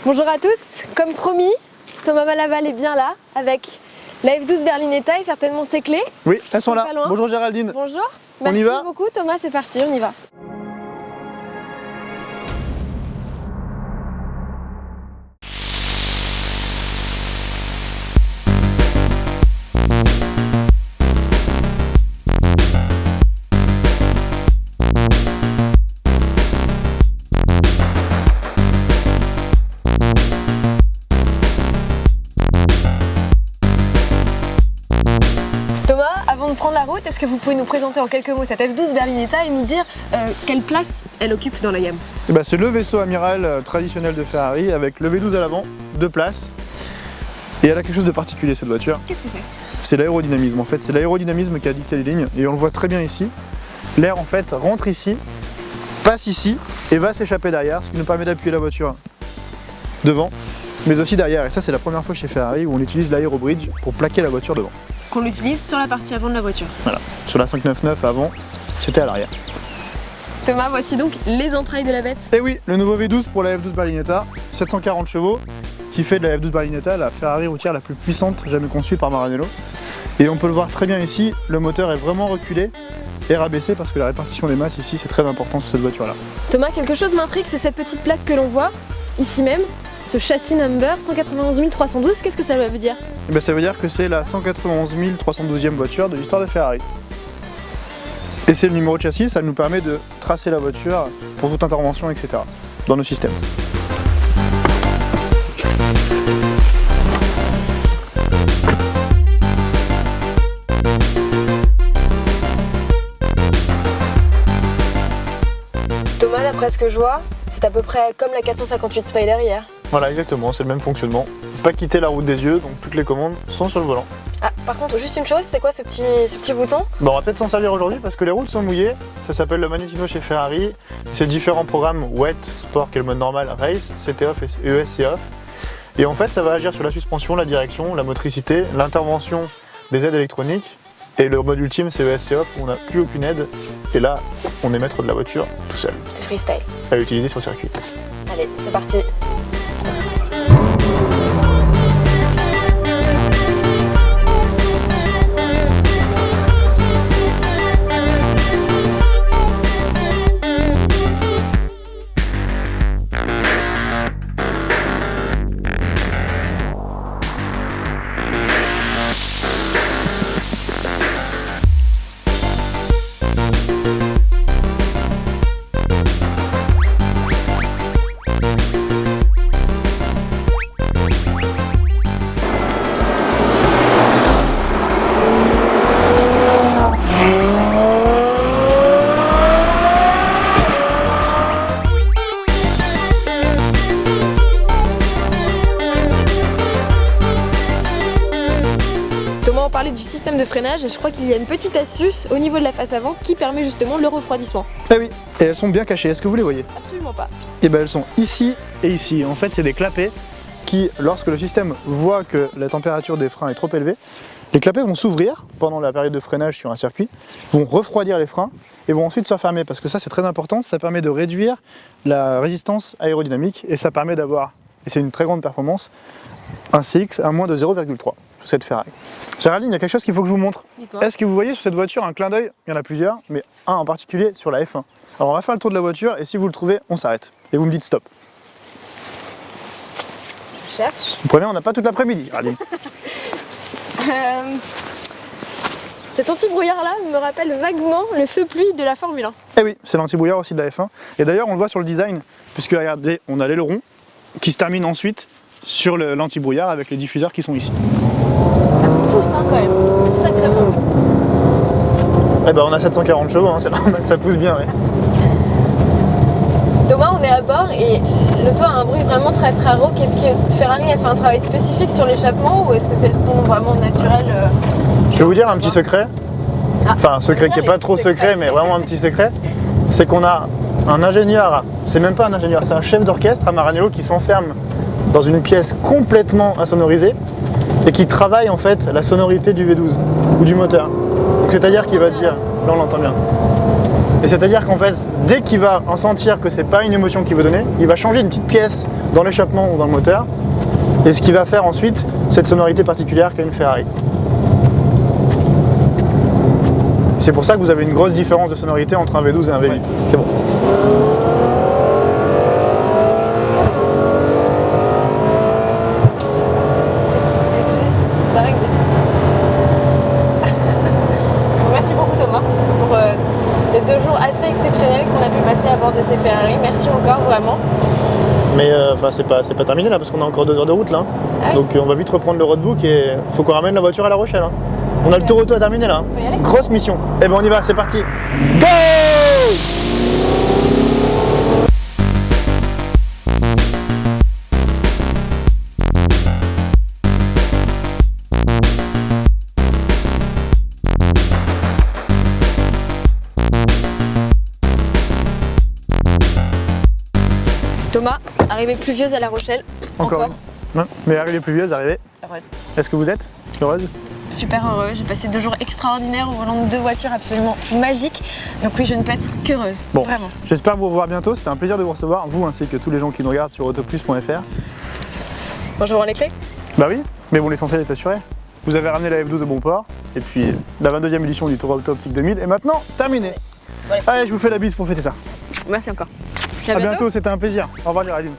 Bonjour à tous, comme promis, Thomas Malaval est bien là avec la F12 Berlinetta et certainement ses clés. Oui, elles sont là. Pas loin. Bonjour Géraldine. Bonjour, On y va? merci beaucoup Thomas, c'est parti, on y va. Avant de prendre la route, est-ce que vous pouvez nous présenter en quelques mots cette F12 Berlinetta et nous dire quelle place elle occupe dans la gamme? C'est le vaisseau amiral traditionnel de Ferrari avec le V12 à l'avant, 2 places. Et elle a quelque chose de particulier cette voiture. Qu'est-ce que c'est? C'est l'aérodynamisme en fait, c'est l'aérodynamisme qui a dicté les lignes et on le voit très bien ici. L'air en fait rentre ici, passe ici et va s'échapper derrière, ce qui nous permet d'appuyer la voiture devant, mais aussi derrière. Et ça c'est la première fois chez Ferrari où on utilise l'aérobridge pour plaquer la voiture devant. Qu'on l'utilise sur la partie avant de la voiture. Voilà, sur la 599 avant, c'était à l'arrière. Thomas, voici donc les entrailles de la bête. Et oui, le nouveau V12 pour la F12 Berlinetta, 740 chevaux, qui fait de la F12 Berlinetta la Ferrari routière la plus puissante jamais conçue par Maranello. Et on peut le voir très bien ici, le moteur est vraiment reculé et rabaissé parce que la répartition des masses ici c'est très important sur cette voiture là. Thomas, quelque chose m'intrigue, c'est cette petite plaque que l'on voit ici même, ce châssis number 191 312, qu'est-ce que ça veut dire? Ça veut dire que c'est la 191 312e voiture de l'histoire de Ferrari. Et c'est le numéro de châssis, ça nous permet de tracer la voiture pour toute intervention, etc. dans nos systèmes. Thomas, d'après ce que je vois, c'est à peu près comme la 458 Spider hier. Voilà, exactement, c'est le même fonctionnement. Pas quitter la route des yeux, donc toutes les commandes sont sur le volant. Ah, par contre, juste une chose, c'est quoi ce petit bouton? On va peut-être s'en servir aujourd'hui parce que les routes sont mouillées. Ça s'appelle le Magnetino chez Ferrari. C'est différents programmes Wet, Sport qui est le mode normal, Race, CT off et ESC off. Et en fait, ça va agir sur la suspension, la direction, la motricité, l'intervention des aides électroniques. Et le mode ultime, c'est ESC off où on n'a plus aucune aide. Et là, on est maître de la voiture tout seul. C'est freestyle. À utiliser sur le circuit. Allez, c'est parti. On parlait du système de freinage et je crois qu'il y a une petite astuce au niveau de la face avant qui permet justement le refroidissement. Ah oui, et elles sont bien cachées, est-ce que vous les voyez? Absolument pas. Et elles sont ici et ici. En fait, c'est des clapets qui, lorsque le système voit que la température des freins est trop élevée, les clapets vont s'ouvrir pendant la période de freinage sur un circuit, vont refroidir les freins et vont ensuite se refermer parce que ça c'est très important, ça permet de réduire la résistance aérodynamique et ça permet d'avoir, et c'est une très grande performance, un CX à moins de 0,3 sur cette Ferrari. Géraldine, il y a quelque chose qu'il faut que je vous montre. Est-ce que vous voyez sur cette voiture un clin d'œil? Il y en a plusieurs, mais un en particulier sur la F1. Alors on va faire le tour de la voiture et si vous le trouvez, on s'arrête. Et vous me dites stop. Je cherche. Vous prenez, on n'a pas toute l'après-midi, Géraldine. Cet anti-brouillard là me rappelle vaguement le feu pluie de la Formule 1. Eh oui, c'est l'anti-brouillard aussi de la F1. Et d'ailleurs on le voit sur le design, puisque regardez, on a l'aileron qui se termine ensuite sur l'anti-brouillard avec les diffuseurs qui sont ici. Ça pousse hein, quand même, sacrément. On a 740 chevaux, hein, c'est normal, ça pousse bien. Ouais. Thomas, on est à bord et le toit a un bruit vraiment très rauque. Est-ce que Ferrari a fait un travail spécifique sur l'échappement ou est-ce que c'est le son vraiment naturel? Je vais vous dire un petit secret. Enfin, un secret qui n'est pas trop secret, mais vraiment un petit secret. C'est qu'on a un ingénieur, c'est même pas un ingénieur, c'est un chef d'orchestre à Maranello qui s'enferme dans une pièce complètement insonorisée et qui travaille en fait la sonorité du V12 ou du moteur. Donc c'est-à-dire qu'il va dire, là on l'entend bien. Et c'est-à-dire qu'en fait, dès qu'il va en sentir que c'est pas une émotion qu'il veut donner, il va changer une petite pièce dans l'échappement ou dans le moteur, et ce qui va faire ensuite cette sonorité particulière qu'a une Ferrari. C'est pour ça que vous avez une grosse différence de sonorité entre un V12 et un V8. Ouais. C'est bon. Merci beaucoup Thomas pour ces 2 jours assez exceptionnels qu'on a pu passer à bord de ces Ferrari. Merci encore vraiment. Mais c'est pas terminé là parce qu'on a encore 2 heures de route là. Ah oui. Donc on va vite reprendre le roadbook et faut qu'on ramène la voiture à La Rochelle. Hein. On a le tour auto à terminer là. On peut y aller. Grosse mission. Eh ben on y va, c'est parti. Go! Thomas, arrivée pluvieuse à La Rochelle. Encore. Ouais. Mais arrivée pluvieuse, arrivée. Heureuse. Est-ce que vous êtes heureuse? Super heureux, j'ai passé 2 jours extraordinaires au volant de 2 voitures absolument magiques. Donc oui, je ne peux être qu'heureuse, bon, vraiment. J'espère vous revoir bientôt, c'était un plaisir de vous recevoir, vous ainsi que tous les gens qui nous regardent sur autoplus.fr. Bon, je rends les clés? Bah oui, mais bon, l'essentiel est assuré. Vous avez ramené la F12 au bon port, et puis la 22e édition du Tour Auto Optique 2000 est maintenant terminée. Ouais. Allez, je vous fais la bise pour fêter ça. Merci encore. À bientôt, c'était un plaisir. Au revoir Géraldine.